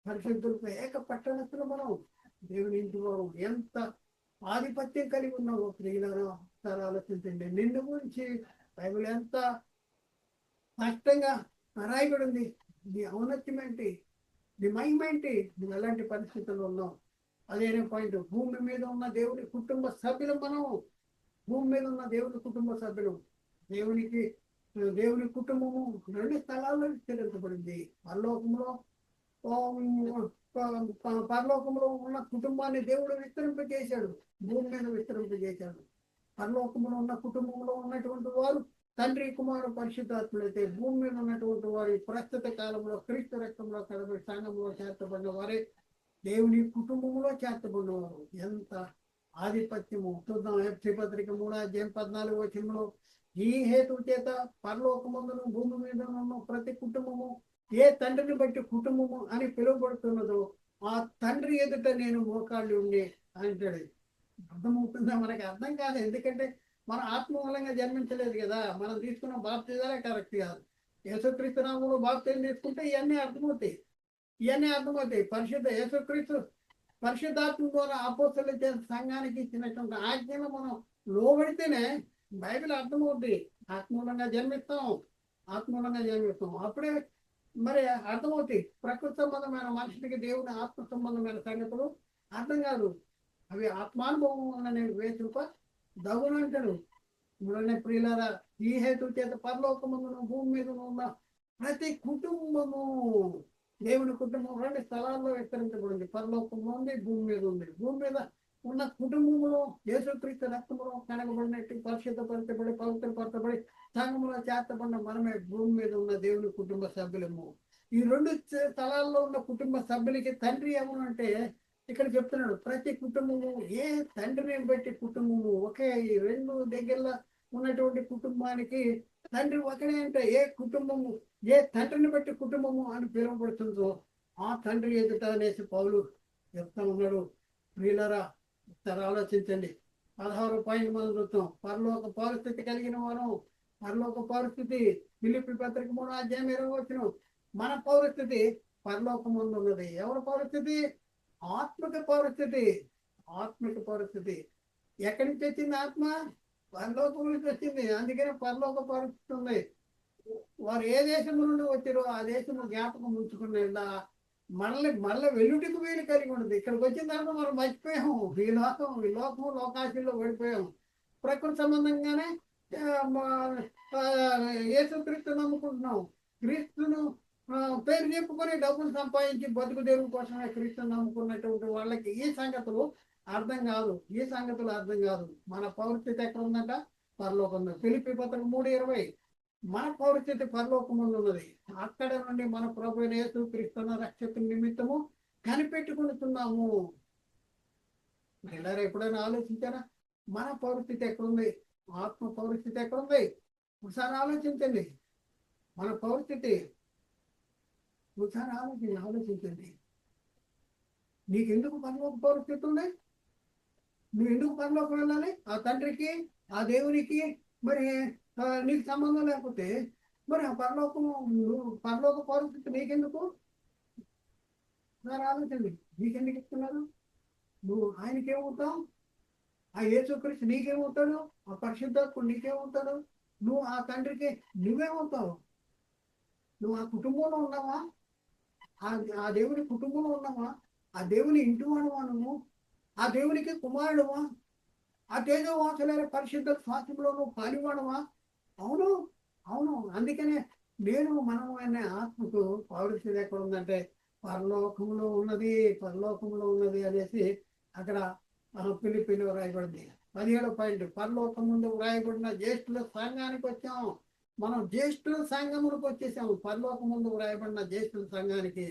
పరిశుద్ధులతో ఏక పట్టణస్థులు మనం దేవుని ఇంటి వారు. ఎంత ఆధిపత్యం కలిగి ఉన్నావో ప్రియులను ఒకసారి ఆలోచించండి. నిన్ను గురించి బైబిల్ ఎంత స్పష్టంగా రాయబడింది. నీ ఔన్నత్యం ఏంటి, నీ మహిమ ఏంటి, నువ్వు ఎలాంటి పరిస్థితుల్లో ఉన్నావు. అదేనే పాయింట్. భూమి మీద ఉన్న దేవుని కుటుంబ సభ్యులు మనం. దేవుని కుటుంబము 2 స్థలాల్లో విస్తరించబడింది. పరలోకంలో ఉన్న కుటుంబాన్ని దేవుడు విస్తరింపజేశాడు, భూమి మీద విస్తరింపజేశాడు. పరలోకములో ఉన్న కుటుంబంలో ఉన్నటువంటి వారు తండ్రి కుమారు పరిశుద్ధాత్ములైతే భూమి మీద ఉన్నటువంటి వారి ప్రస్తుత కాలంలో క్రీస్తు రక్తంలో కలబడి సంఘంలో చేర్చబడిన వారే దేవుని కుటుంబంలో చేర్చబడినవారు. ఎంత ఆధిపత్యము చూద్దాం. ఎఫ్సీ పత్రిక 3:14 ఈ హేతు చేత పరలోకమందును భూమి మీద ఉన్న ప్రతి కుటుంబము ఏ తండ్రిని బట్టి కుటుంబము అని పిలువబడుతున్నదో ఆ తండ్రి ఎదుట నేను మోకాళ్ళు ఉండి అంటాడు. అర్థమవుతుందా? మనకి అర్థం కాదు. ఎందుకంటే మనం ఆత్మమూలంగా జన్మించలేదు కదా. మనం తీసుకున్న బాప్తిజాలే కరెక్ట్ కాదు. యేసుక్రీస్తు నామములో బాప్తిజం తీసుకుంటే ఇవన్నీ అర్థమవుతాయి. యేసుక్రీస్తు పరిశుద్ధాత్మ ద్వారా అపోస్తలుల చేత సంఘానికి ఇచ్చినటువంటి ఆజ్ఞను మనం లోబడితేనే బైబిల్ అర్థమవుతుంది. ఆత్మూలంగా జన్మిస్తాం. అప్పుడే మరి అర్థమవుతాయి. ప్రకృతి సంబంధమైన మనుషులకి దేవుని ఆత్మ సంబంధమైన సంగతులు అర్థం కాదు. అవి ఆత్మానుభవం వల్ల నేను వేసుక దగునంటాడు. మూడనే ప్రియులారా, ఈ హేతు చేత పరలోకమందును భూమి మీద ఉన్న ప్రతి కుటుంబము దేవుని కుటుంబం 2 స్థలాల్లో విస్తరించబడింది. పరలోకంలో ఉంది, భూమి మీద ఉంది. భూమి మీద ఉన్న కుటుంబంలో యేసుక్రీస్తు రక్తంలో కనగబడినట్టు పరిశుద్ధపరచబడి పవిత్రపరచబడి సంఘంలో చేర్చబడిన మనమే భూమి మీద ఉన్న దేవుని కుటుంబ సభ్యులము. ఈ 2 స్థలాల్లో ఉన్న కుటుంబ సభ్యులకి తండ్రి ఎవరు అంటే ఇక్కడ చెప్తున్నాడు. ప్రతి కుటుంబము ఏ తండ్రిని బట్టి కుటుంబము ఒకే. ఈ 2 దగ్గరలో ఉన్నటువంటి కుటుంబానికి తండ్రి ఒకడే. అంటే ఏ కుటుంబము ఏ తండ్రిని బట్టి కుటుంబము అని పిలువబడుతుందో ఆ తండ్రి ఎదుట అనేసి పౌలు చెప్తా ఉన్నాడు. ప్రియులారా, ఒకసారి ఆలోచించండి. 16 పాయింట్ మనం చూస్తాం. పరలోక పరిస్థితి కలిగిన వారం. పరలోక పరిస్థితి ఫిలిప్పీ పత్రిక 3:20 మన పౌరస్థితి పరలోకం ముందు ఉన్నది. ఎవరి పౌరస్థితి? ఆత్మిక పౌరస్థితి. ఎక్కడి నుంచి వచ్చింది ఆత్మ? పరలోకం నుంచి వచ్చింది. అందుకని పరలోక పరిస్థితి ఉంది. వారు ఏ దేశం నుండి వచ్చారో ఆ దేశం జ్ఞాపకం ఉంచుకునే మళ్ళీ వెల్లుటికి వీలు కలిగి ఉండదు. ఇక్కడికి వచ్చిన తర్వాత మనం మర్చిపోయాము. ఈ లోకము లోకాశంలో పడిపోయాము. ప్రకృతి సంబంధంగానే యేసుక్రీస్తు నమ్ముకుంటున్నాం. క్రీస్తును పేరు చెప్పుకొని డబ్బులు సంపాదించి బతుకు తెరువు కోసమే క్రీస్తును నమ్ముకున్నటువంటి వాళ్ళకి ఈ సంగతులు అర్థం కాదు. మన పౌరస్థితి ఎక్కడ ఉందంట? పరలోకం. ఫిలిప్పీ పత్రిక 3:20 మన పౌరస్థితి పరలోకం ఉన్నది. అక్కడ నుండి మన ప్రభు యేసుక్రీస్తు రక్షకుని నిమిత్తము కనిపెట్టుకుంటున్నాము. పిల్లలు ఎప్పుడైనా ఆలోచించారా? మన పౌరస్థితి ఎక్కడుంది? ఆత్మ పౌరస్థితి ఎక్కడుంది? ఒకసారి ఆలోచించండి. మన పౌరస్థితి ఒకసారి ఆలోచించండి. నీకెందుకు పరలోక పౌరస్థితి ఉంది? నువ్వు ఎందుకు పరలోకం వెళ్ళాలి? ఆ తండ్రికి ఆ దేవునికి మరి నీకు సంబంధం లేకపోతే మరి ఆ పరలోక పౌరస్థితి నీకెందుకు? ఒకసారి ఆలోచండి. నీకెందుకు ఇస్తున్నారు? నువ్వు ఆయనకేమవుతావు? ఆ యేసుక్రీస్తు నీకేమవుతాడు? ఆ పరిశుద్ధాత్ముడు నీకేమవుతాడు? నువ్వు ఆ తండ్రికి నువ్వేమవుతావు? నువ్వు ఆ కుటుంబంలో ఉన్నావా? ఆ దేవుని కుటుంబంలో ఉన్నావా? ఆ దేవుని ఇంటి వాడువా? నువ్వు ఆ దేవునికి కుమారుడువా? ఆ తేజోవాసులైన పరిశుద్ధ స్వాస్థ్యంలో నువ్వు పాలివాడువా? అవును. అందుకనే మనం అనే ఆత్మకు పౌరుషుడు ఎక్కడ ఉందంటే పరలోకంలో ఉన్నది అనేసి అక్కడ ఫిలిప్పీలో వ్రాయబడింది. 17 పాయింట్. పరలోకం ముందు వ్రాయబడిన జ్యేష్ఠుల సంఘానికి వచ్చాం. మనం జ్యేష్ఠుల సంఘములకు వచ్చేసాము. పరలోకం ముందు వ్రాయబడిన జ్యేష్ఠుల సంఘానికి.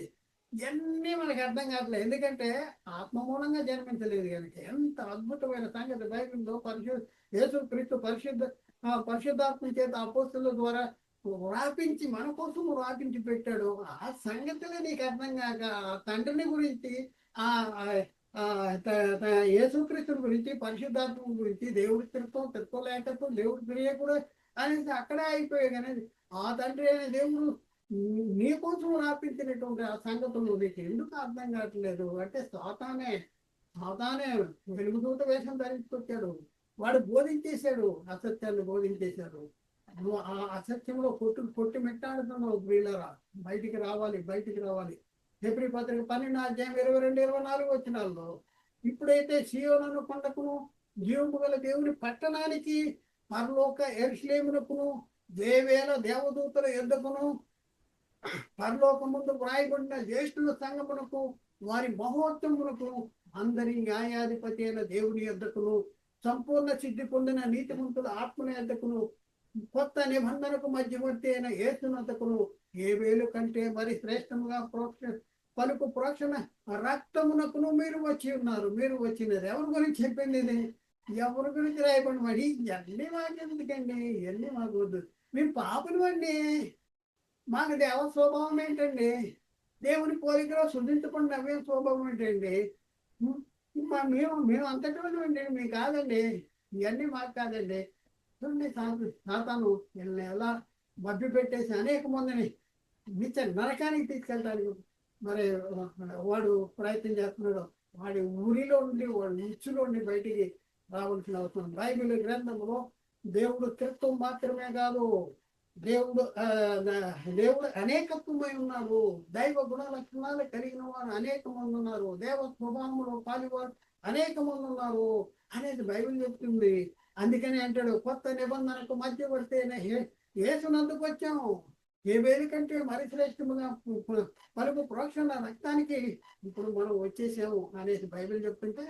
ఇవన్నీ మనకి అర్థం కావట్లేదు. ఎందుకంటే ఆత్మ మూలంగా జన్మించలేదు కనుక. ఎంత అద్భుతమైన సంగతి బైబిల్లో యేసుక్రీస్తు పరిశుద్ధాత్మ చేత అపోస్తలుల ద్వారా వ్రాపించి మన కోసం వ్రాపించి పెట్టాడు. ఆ సంగతులే నీకు అర్థం కాక తండ్రిని గురించి యేసుక్రీస్తుని గురించి పరిశుద్ధాత్మ గురించి దేవుడి తిరుకోలేకత్వం దేవుడి క్రియ కూడా అనేది అక్కడే అయిపోయాయి. కానీ ఆ తండ్రి అనే దేవుడు నీ కోసం రాపించినటువంటి ఆ సంగతులు నీకు ఎందుకు అర్థం కావట్లేదు అంటే సాతానే వెలుగుదూత వేషం ధరించుకొచ్చాడు. వాడు బోధించేశాడు, అసత్యాన్ని బోధించేశాడు. నువ్వు ఆ అసత్యంలో కొట్టి మెట్టాడుతున్నావు. వీళ్ళరా బయటికి రావాలి. హెబ్రీ పత్రిక 12:22-24 ఇప్పుడైతే సీయోను కొండకును జీవము గల దేవుని పట్టణానికి పరలోక యెరూషలేమునకును వేవేల దేవదూతల యొద్దకును పరలోకం ముందు వ్రాయబడిన జ్యేష్ఠుల సంగమునకు వారి మహోత్తమునకు అందరి న్యాయాధిపతి అయిన దేవుని యొద్దకును సంపూర్ణ సిద్ధి పొందిన నీతిమంతుల ఆత్మల యొద్దకును కొత్త నిబంధనకు మధ్యవర్తి అయిన యేసునొద్దకును ఏ వేలు కంటే మరి శ్రేష్టముగా పలుకు ప్రోక్షణ రక్తమునకును మీరు వచ్చి ఉన్నారు. మీరు వచ్చినది ఎవరి గురించి చెప్పింది ఇది? ఎవరి గురించి రాయబడి మరి ఇవన్నీ మాకెందుకండి? ఇవన్నీ మాకు వద్దు. మీరు పాపులు అండి. మాకు దేవ స్వభావం ఏంటండి? దేవుని పోలికలో సృజించకుండా అవే స్వభావం ఏంటండి? మేము అంతటి అండి, మీకు కాదండి. ఇవన్నీ మాకు కాదండి. చూడండి, సాతాను వీళ్ళని ఎలా మభ్య పెట్టేసి అనేక మందిని నిత్య నరకానికి తీసుకెళ్ళడానికి మరి వాడు ప్రయత్నం చేస్తున్నాడు. వాడి ఊరిలో ఉండి వాడి ఉచ్చులో ఉండి బయటికి రావాల్సిన అవసరం. బైబిల్ గ్రంథంలో దేవుడు త్రిత్వం మాత్రమే కాదు, దేవుడు అనేకత్వమై ఉన్నారు. దైవ గుణ లక్షణాలు కలిగిన వారు అనేక మంది ఉన్నారు. దేవ స్వభావంలో పాలివారు అనేక మంది ఉన్నారు అనేది బైబిల్ చెప్తుంది. అందుకని అంటాడు, కొత్త నిబంధనకు మధ్యవర్తైన యేసునందుకు వచ్చాము. ఏ వేలు కంటే మరి శ్రేష్టముగా పలుకు ప్రోక్షణ రక్తానికి ఇప్పుడు మనం వచ్చేసాము అనేసి బైబిల్ చెప్తుంటే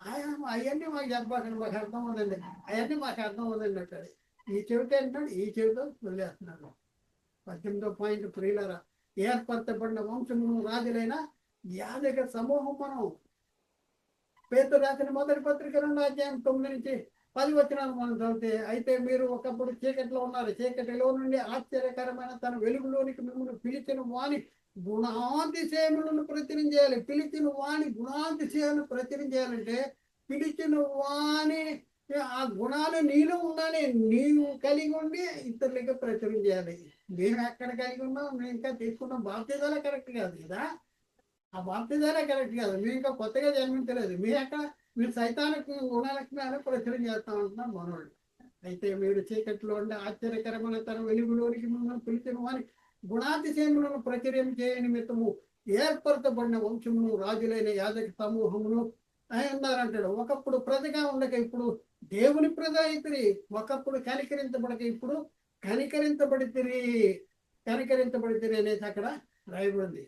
అవన్నీ మాకు చెప్పకండి, మాకు అర్థం అవుదండి, అవన్నీ మాకు అర్థం అవుదండి అంటాడు. ఈ చెవితే అంటాడు, ఈ చెవితో వదిలేస్తున్నాడు. 18వ పాయింట్, ప్రియులరా, ఏర్పరచబడిన వంశమును రాజులైన యాజక సమూహం మనం. పేతురు రాసిన మొదటి పత్రిక 2వ అధ్యాయం 9 నుంచి 10 వచనాలు మనం చదివితే, అయితే మీరు ఒకప్పుడు చీకటిలో ఉన్నారు, చీకటిలో నుండి ఆశ్చర్యకరమైన తన వెలుగులోనికి మిమ్మల్ని పిలిచిన వాణి గుణాతిశయములను ప్రచురించేయాలి. పిలిచిన వాణి గుణాతిశయాలను ప్రచురించేయాలంటే పిలిచిన వాణి ఆ గుణాలు నీలో ఉండాలి. నీవు కలిగి ఉండి ఇతరులకి ప్రచురించేయాలి. మేము ఎక్కడ కలిగి ఉన్నాం? మేము ఇంకా తీసుకున్నాం బాప్తిజాలే కరెక్ట్ కాదు కదా, ఆ బాప్తిజాలే కరెక్ట్ కాదు. మేము ఇంకా కొత్తగా జన్మించలేదు. మీరు సైతానికి గుణలక్షణాలు ప్రచురం చేస్తా ఉంటున్నాం మనోళ్ళు. అయితే మీరు చీకట్లో ఉండే ఆశ్చర్యకరమైన తన వెలుగులోనికి మిమ్మల్ని పిలిచిన వారి గుణాతిశయములను ప్రచుర్యం చేయ నిమిత్తము ఏర్పరచబడిన వంశమును రాజులైన యాజక సమూహమును ఉన్నారంటాడు. ఒకప్పుడు ప్రజగా ఉండక ఇప్పుడు దేవుని ప్రజ అయితిరి. ఒకప్పుడు కనికరించబడక ఇప్పుడు కనికరించబడితిరి అనేసి అక్కడ రాయబడింది.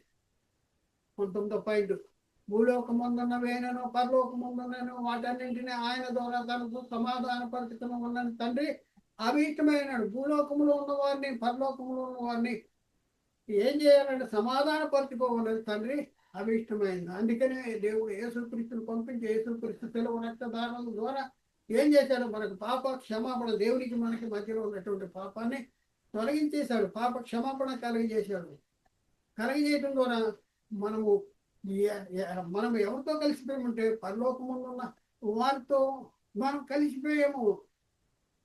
19వ పాయింట్, భూలోకమందున్నవేనను పరలోకమందున్నను వాటన్నింటినీ ఆయన ద్వారా తనకు సమాధానపరచుకుని ఉన్నని తండ్రి అభీష్టమైనాడు. భూలోకములో ఉన్నవారిని పరలోకములో ఉన్నవారిని ఏం చేయాలంటే సమాధానపరచుకోవాలని తండ్రి అభీష్టమైంది. అందుకనే దేవుడు యేసుక్రీస్తుని పంపించి యేసుక్రీస్తు సెలవు రక్తదానం ద్వారా ఏం చేశాడు? మనకు పాప క్షమాపణ, దేవునికి మనకి మధ్యలో ఉన్నటువంటి పాపాన్ని తొలగించేశాడు. పాప క్షమాపణ కలిగజేయటం ద్వారా మనం ఎవరితో కలిసిపోయామంటే పరలోకమున్న వారితో మనం కలిసిపోయాము,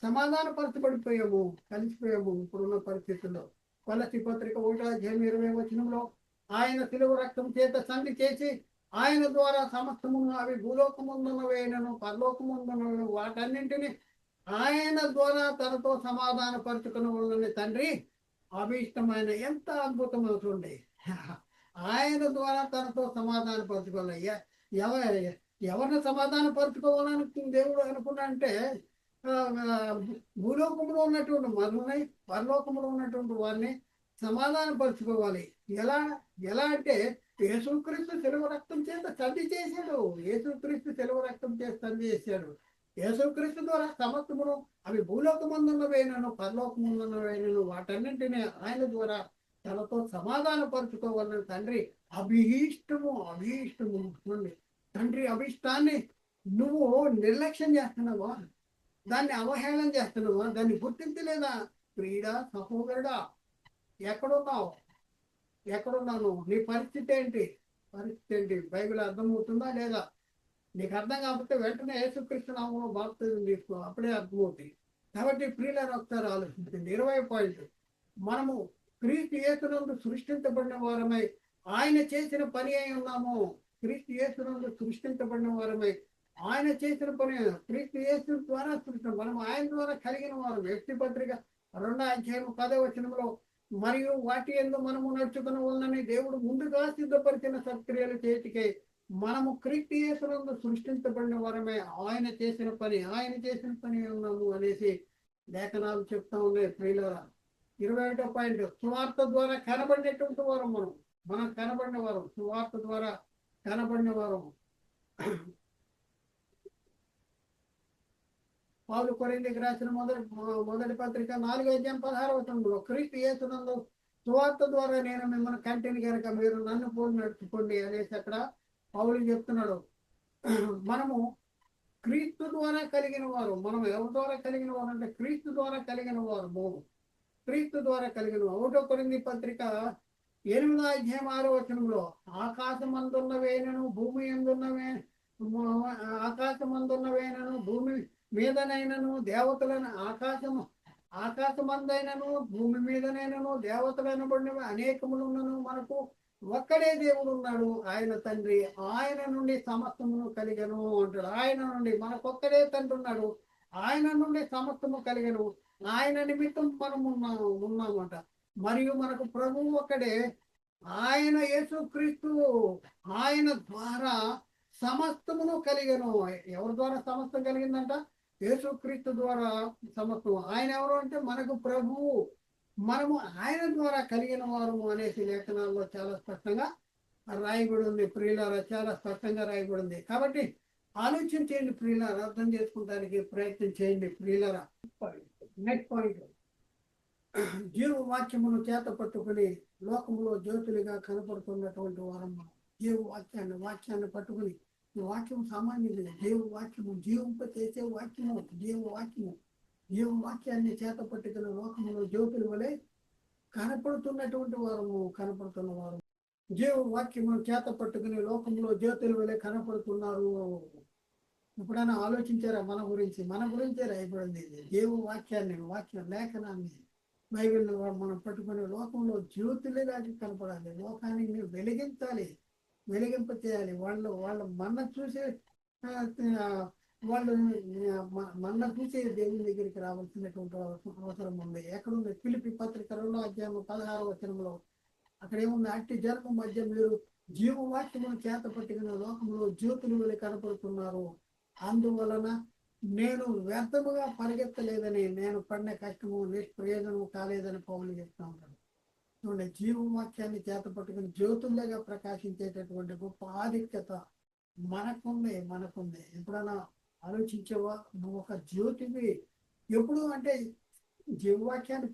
సమాధానపరచబడిపోయాము, కలిసిపోయాము. ఇప్పుడున్న పరిస్థితుల్లో కొలస్సీ పత్రిక 1వ అధ్యాయం 20వ వచనంలో ఆయన సిలువ రక్తం చేత సంధి చేసి ఆయన ద్వారా సమస్తమును, అవి భూలోకముందున్నవేనను పరలోకముందున్నవి వాటన్నింటినీ ఆయన ద్వారా తనతో సమాధానపరచుకుని ఉన్నని తండ్రి అభీష్టమైన. ఎంత అద్భుతమవుతుంది! ఆయన ద్వారా తనతో సమాధానపరచుకోవాలి. ఎవరిని సమాధానపరచుకోవాలని దేవుడు అనుకున్నా అంటే భూలోకంలో ఉన్నటువంటి మనల్ని పరలోకంలో ఉన్నటువంటి వారిని సమాధానపరచుకోవాలి. ఎలా అంటే యేసుక్రీస్తు సెలవు రక్తం చేత సంధి చేశాడు. యేసుక్రీస్తు సెలవు రక్తం చేత సంధి చేశాడు. యేసుక్రీస్తు ద్వారా సమస్తమును, అవి భూలోకమందున్నవేనను పరలోకమందున్నవేనను వాటన్నింటినీ ఆయన ద్వారా తనతో సమాధానపరచుకోవాలని తండ్రి అభీష్టము. తండ్రి అభీష్టాన్ని నువ్వు నిర్లక్ష్యం చేస్తున్నావా? దాన్ని అవహేళన చేస్తున్నావా? దాన్ని గుర్తించలేదా? ప్రియుడా, సహోదరుడా, ఎక్కడున్నాను? నీ పరిస్థితి ఏంటి? బైబిల్ అర్థమవుతుందా లేదా? నీకు అర్థం కాకపోతే వెంటనే యేసుక్రీస్తు నామములో బాప్తిజం తీసుకో, అప్పుడే అర్థమవుతుంది. కాబట్టి ప్రియులను ఒకసారి ఆలోచించండి. 20వ పాయింట్, మనము క్రీస్తు యేసునందు సృష్టించబడిన వారమై ఆయన చేసిన పని అయి ఉన్నాము. క్రీస్తు యేసునందు సృష్టించబడిన వారమై ఆయన చేసిన పని, క్రీస్తు యేసు ద్వారా మనం ఆయన ద్వారా కలిగిన వారు. వ్యక్తి పత్రిక 2వ అధ్యాయం 10వ వచనంలో, మరియు వాటి యందు మనము నడుచుకుని ఉన్నని దేవుడు ముందుగా సిద్ధపరిచిన సత్క్రియలు చేతికై మనము క్రీస్తు యేసునందు సృష్టించబడిన వారమే ఆయన చేసిన పని ఉన్నాము అనేసి లేఖనాలు చెప్తా ఉన్నాయి. ప్రియులారా, 21వ పాయింట్, సువార్త ద్వారా కనబడినటువంటి వారం మనం కనబడిన వారం, సువార్త ద్వారా కనబడిన వారం. పౌలు కొరింథీయులకు రాసిన మొదటి పత్రిక 4:16 క్రీస్తు యేసునందు సువార్త ద్వారా నేను మిమ్మల్ని కంటిని కనుక మీరు నన్ను పోలి నడుచుకోండి అనేసి అక్కడ పౌలు చెప్తున్నాడు. మనము క్రీస్తు ద్వారా కలిగిన వారు. మనం ఎవరి ద్వారా కలిగిన వారు అంటే క్రీస్తు ద్వారా కలిగిన వారు. క్రీస్తు ద్వారా కలిగిన 1 కొరింథీ పత్రిక 8:6 ఆకాశమందున్నవేనను భూమి ఎందున్నవే ఆకాశమందున్నవేనను భూమి మీదనైనను దేవతలను ఆకాశమందైనను భూమి మీదనైనను దేవతలనబడినవి అనేకములున్నను మనకు ఒక్కడే దేవుడు ఉన్నాడు, ఆయన తండ్రి. ఆయన నుండి సమస్తమును కలిగను అంటాడు. ఆయన నుండి మనకొక్కడే తండ్రి ఉన్నాడు, ఆయన నుండి సమస్తము కలిగను, ఆయన నిమిత్తం మనం ఉన్నామంట. మరియు మనకు ప్రభువు ఒక్కడే, ఆయన యేసుక్రీస్తు. ఆయన ద్వారా సమస్తమును కలిగను. ఎవరి ద్వారా సమస్తం కలిగిందంట? యేసుక్రీస్తు ద్వారా సమస్తం. ఆయన ఎవరు అంటే మనకు ప్రభువు, మనము ఆయన ద్వారా కలిగిన వారు అనేసి లేఖనాల్లో చాలా స్పష్టంగా రాయబడి ఉంది. ప్రియులారా, చాలా స్పష్టంగా రాయబడి ఉంది. కాబట్టి ఆలోచించేయండి ప్రియులారా, అర్థం చేసుకుంటానికి ప్రయత్నం చేయండి ప్రియులారా. నెక్స్ట్ పాయింట్, జీవవాక్యమును చేత పట్టుకుని లోకంలో జ్యోతులుగా కనపడుతున్నటువంటి వారమ్మ. వాక్యాన్ని పట్టుకుని, ఈ వాక్యం సామాన్యులు. వాక్యము జీవింప చేసే వాక్యము, జీవవాక్యాన్ని చేత పట్టుకుని లోకంలో జ్యోతుల వలె కనపడుతున్న వారు. జీవవాక్యమును చేత పట్టుకుని లోకంలో జ్యోతుల వలె కనపడుతున్నారు. ఎప్పుడైనా ఆలోచించారా మన గురించే రాయబడింది ఇది. వాక్యం లేఖనాన్ని బైబిల్ మనం పట్టుకుని లోకంలో జ్యోతులేలాగా కనపడాలి. లోకాన్ని వెలిగించాలి, వెలిగింప చేయాలి. వాళ్ళ మన్న చూసే వాళ్ళు మన్న చూసే దేవుని దగ్గరికి రావాల్సినటువంటి అవసరం ఉంది. ఎక్కడుంది? ఫిలిప్పీ పత్రిక 2:16 అక్కడ ఏముంది? అట్టి జన్మ మధ్య మీరు జీవవాక్యమును చేత పట్టుకున్న లోకంలో జ్యోతులు వెళ్ళి కనపడుతున్నారు. అందువలన నేను వ్యర్థముగా పరిగెత్తలేదని, నేను పడిన కష్టము నిష్ప్రయోజనము కాలేదని పౌలు చెప్తా ఉంటాడు. చూడండి, జీవవాక్యాన్ని చేత పట్టుకుని జ్యోతుల్లాగా ప్రకాశించేటటువంటి గొప్ప ఆధిక్యత మనకుంది. ఎప్పుడైనా ఆలోచించేవా? నువ్వు ఒక జ్యోతివి. ఎప్పుడు అంటే జీవవాక్యాన్ని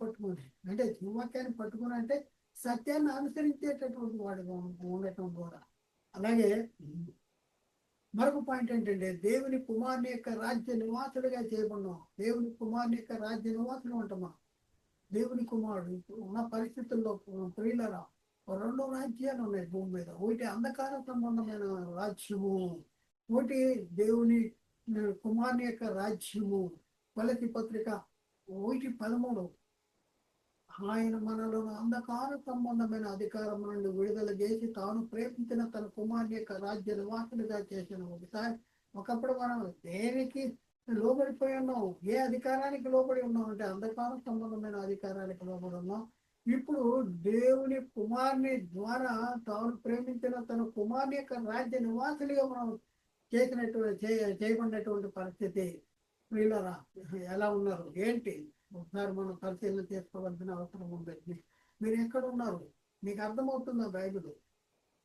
పట్టుకుని అంటే సత్యాన్ని అనుసరించేటటువంటి వాడుగా ఉండటం ద్వారా. అలాగే మరొక పాయింట్ ఏంటంటే, దేవుని కుమారుని యొక్క రాజ్య నివాసులుగా చేయబడినాం. దేవుని కుమారుని యొక్క రాజ్య నివాసులు అంటున్నాం. దేవుని కుమారుడు ఇప్పుడు ఉన్న పరిస్థితుల్లో ప్రియులరా 2 రాజ్యాలు ఉన్నాయి భూమి మీద. ఒకటి అంధకార సంబంధమైన రాజ్యము, ఒకటి దేవుని కుమారుని యొక్క రాజ్యము. కొలసీ పత్రిక 1:13 ఆయన మనలను అంధకార సంబంధమైన అధికారం నుండి విడుదల చేసి తాను ప్రేమించిన తన కుమారుని యొక్క రాజ్య నివాసులుగా చేసిన. ఒకప్పుడు మనం దేనికి లోబడిపోయి ఉన్నాం? ఏ అధికారానికి లోబడి ఉన్నాం అంటే అంధకార సంబంధమైన అధికారానికి లోబడి ఉన్నాం. ఇప్పుడు దేవుని కుమారుని ద్వారా తాను ప్రేమించిన తన కుమారుని యొక్క రాజ్య నివాసులుగా మనం చేయబడినటువంటి పరిస్థితి. ప్రియులారా, ఎలా ఉన్నారు ఏంటి ఒకసారి మనం పరిశీలన చేసుకోవాల్సిన అవసరం ఉంది. మీరు ఎక్కడ ఉన్నారు? మీకు అర్థమవుతుందా బైబిల్?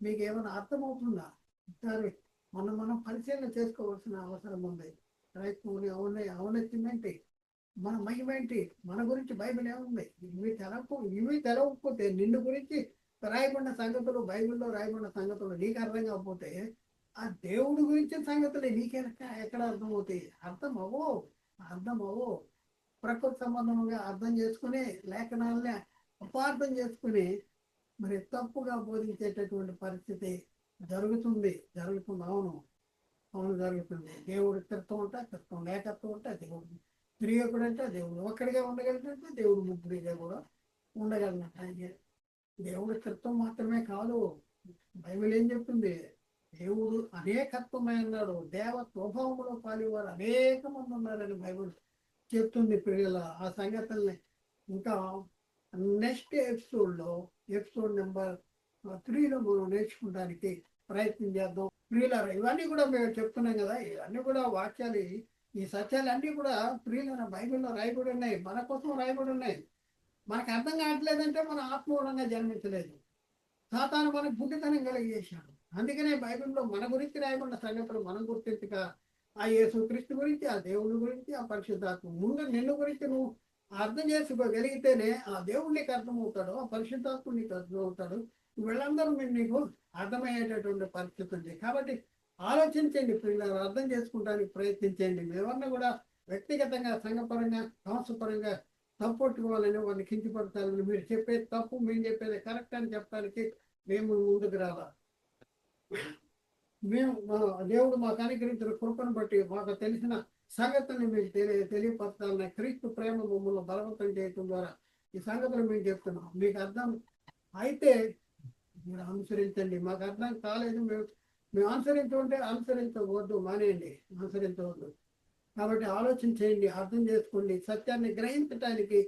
మీకు ఏమైనా అర్థమవుతుందా? ఒకసారి మనం పరిశీలన చేసుకోవాల్సిన అవసరం ఉంది. క్రైస్తవుని ఔన్నత్యం ఏంటి, మన మహిమేంటి, మన గురించి బైబిల్ ఏముంది? ఇవి తెలవకపోతే నిన్ను గురించి రాయబడిన సంగతులు, బైబిల్లో రాయబడిన సంగతులు నీకు అర్థం కాకపోతే ఆ దేవుడి గురించిన సంగతులు ఎక్కడ అర్థమవుతాయి? అర్థమవు. ప్రకృతి సంబంధంగా అర్థం చేసుకుని లేఖనాలని అపార్థం చేసుకుని మరి తప్పుగా బోధించేటటువంటి పరిస్థితి జరుగుతుంది. అవును జరుగుతుంది. దేవుడు క్రితం ఉంటే క్రితం లేకత్వం ఉంటే దేవుడు త్రియేకుడు అంటే దేవుడు ఒక్కడిగా ఉండగలిగితే దేవుడు ముగ్గురిగా కూడా ఉండగలిగినట్టు. దేవుడు క్రితం మాత్రమే కాదు. బైబిల్ ఏం చెప్తుంది? దేవుడు అనేకత్వమై ఉన్నాడు. దేవ స్వభావంలో పాలివారు అనేక మంది ఉన్నారని బైబిల్ చెప్తుంది. ప్రియుల ఆ సంగతుల్ని ఇంకా నెక్స్ట్ ఎపిసోడ్ నెంబర్ 3లో మనం నేర్చుకోవడానికి ప్రయత్నం చేద్దాం. ప్రియులారా, ఇవన్నీ కూడా మేము చెప్తున్నాం కదా, ఇవన్నీ కూడా వాక్యాలు, ఈ సత్యాలు అన్నీ కూడా ప్రియులారా బైబిల్లో రాయబడి ఉన్నాయి, మన కోసం రాయబడి ఉన్నాయి. మనకు అర్థం కావట్లేదంటే మనం ఆత్మూలంగా జన్మించలేదు. సాతాను మనకు బుద్ధితనం కలిగేశాడు. అందుకనే బైబిల్లో మన గురించి రాయబడిన సంగతులు మనం గుర్తించక ఆ యేసుక్రీస్తు గురించి, ఆ దేవుని గురించి, ఆ పరిశుద్ధాత్మ ముందు నిన్ను గురించి నువ్వు అర్థం చేసుకోగలిగితేనే ఆ దేవుడు నీకు అర్థమవుతాడు, ఆ పరిశుద్ధాత్మ నీకు అర్థమవుతాడు. వీళ్ళందరూ నీకు అర్థమయ్యేటటువంటి పరిస్థితి ఉంది. కాబట్టి ఆలోచించండి పిల్లలు, అర్థం చేసుకోవడానికి ప్రయత్నించండి. మేమన్నా కూడా వ్యక్తిగతంగా, సంఘపరంగా, సంస్థపరంగా తప్పొట్టుకోవాలని వాళ్ళని కించపడతారని, మీరు చెప్పేది తప్పు, మేము చెప్పేది కరెక్ట్ అని చెప్పడానికి మేము ముందుకు రావాలి. మేము దేవుడు మాకు అనుగ్రహించిన కృపను బట్టి మాకు తెలిసిన సంగతుల్ని మీకు తెలియపరచాలని క్రీస్తు ప్రేమ మమ్మల్ని బలవంతం చేయటం ద్వారా ఈ సంగతులు మేము చెప్తున్నాం. మీకు అర్థం అయితే మీరు అనుసరించండి. మాకు అర్థం కాలేదు, మేము అనుసరించుకుంటే అనుసరించవద్దు, మానేయండి, అనుసరించవద్దు. కాబట్టి ఆలోచన చేయండి, అర్థం చేసుకోండి, సత్యాన్ని గ్రహించడానికి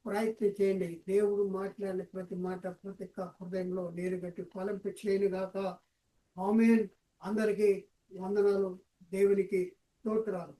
ప్రయత్నం చేయండి. దేవుడు మాట్లాడిన ప్రతి మాట ప్రతి హృదయంలో నీరు గట్టి ఫలింపు చేయనుగాక. ఆమేన్. అందరికీ వందనాలు. దేవునికి స్తోత్రాలు.